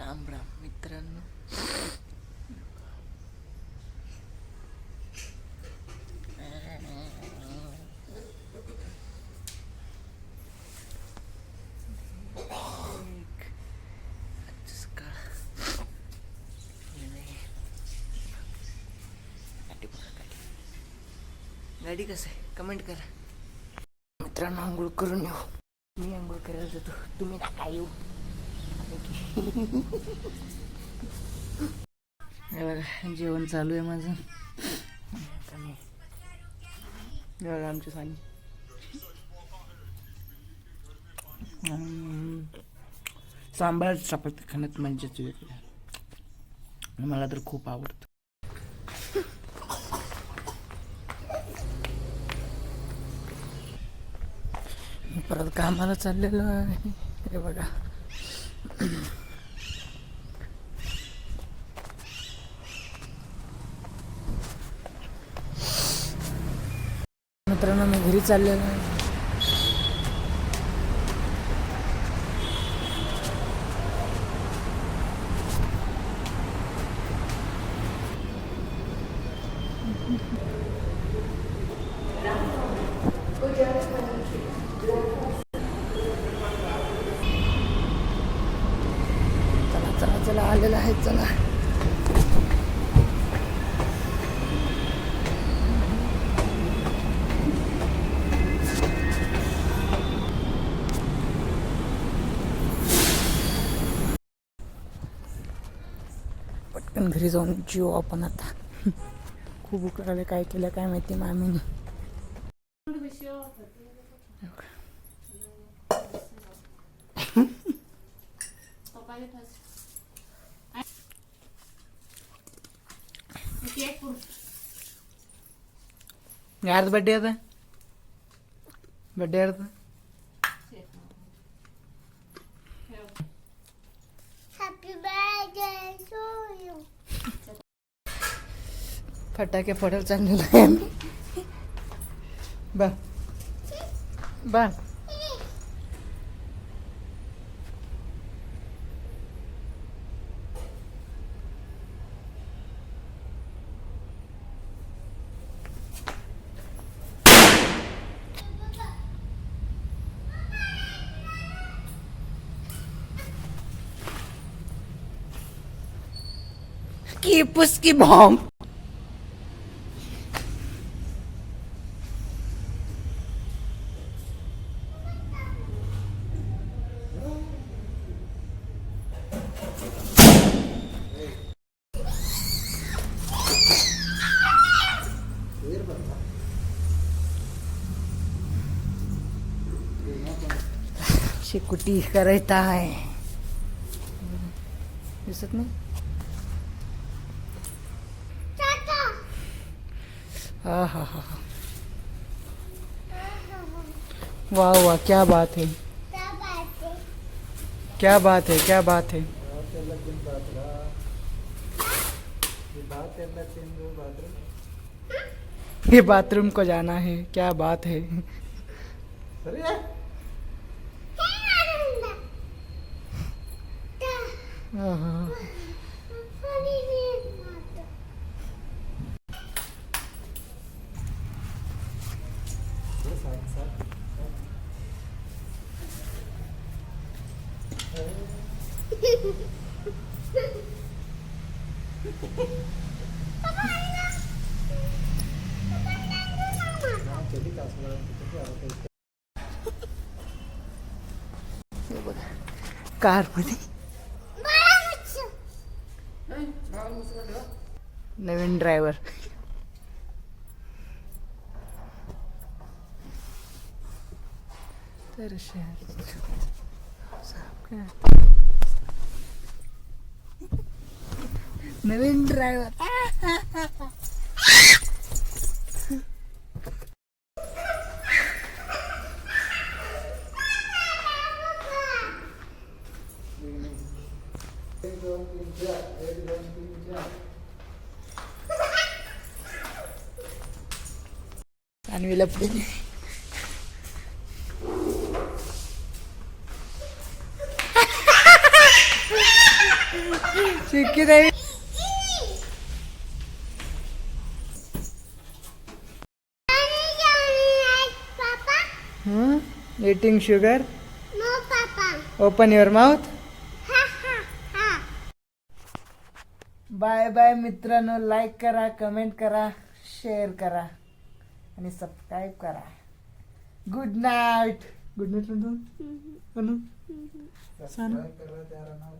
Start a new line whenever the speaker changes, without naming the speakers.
राम राम मित्रांनो. गाडी कसं आहे कमेंट करा मित्रांनो. आंघोळ करून येऊ. मी आंघोळ करायला जातो, तुम्ही नका येऊ. हे बघा जेवण चालू आहे माझं. बघा आमची सानी सांबार चपाती खाण्यात मजाच वेगळी. मला तर खूप आवडतं. मी परत कामाला चाललेलो आहे. हे बघा मित्रांनो, मी घरी चाललेलो आहे. चला आलेला आहे. चला पटकन घरी जाऊन जेवू आपण आता. खूप भूक लागली. काय केलं काय माहिती मामीने. यार बर्थडे आता
Happy birthday to you.
फटाके फोडायला चाललेलो आहे आम्ही. बा की पुस्की बॉम्ब. शेकुटी करायचा आहे. दिसत नाही. हाँ हाँ हाँ हाँ. वाह वाह, क्या बात है, क्या बात है, क्या बात है. ये बाथरूम को जाना है. क्या बात है. हाँ हाँ. कार मध्ये नवीन ड्रायव्हर. तर नवीन ड्रायव्हर. आणि लपलेली. चिक्की देवी
Papa,
eating sugar.
no, Papa.
Open your mouth.
Ha ha ha.
Bye bye मित्रांनो. लाईक करा, कमेंट करा, शेअर करा आणि सबस्क्राईब करा. Good night. गुड नाईट म्हणतो. सबस्क्राईब करा.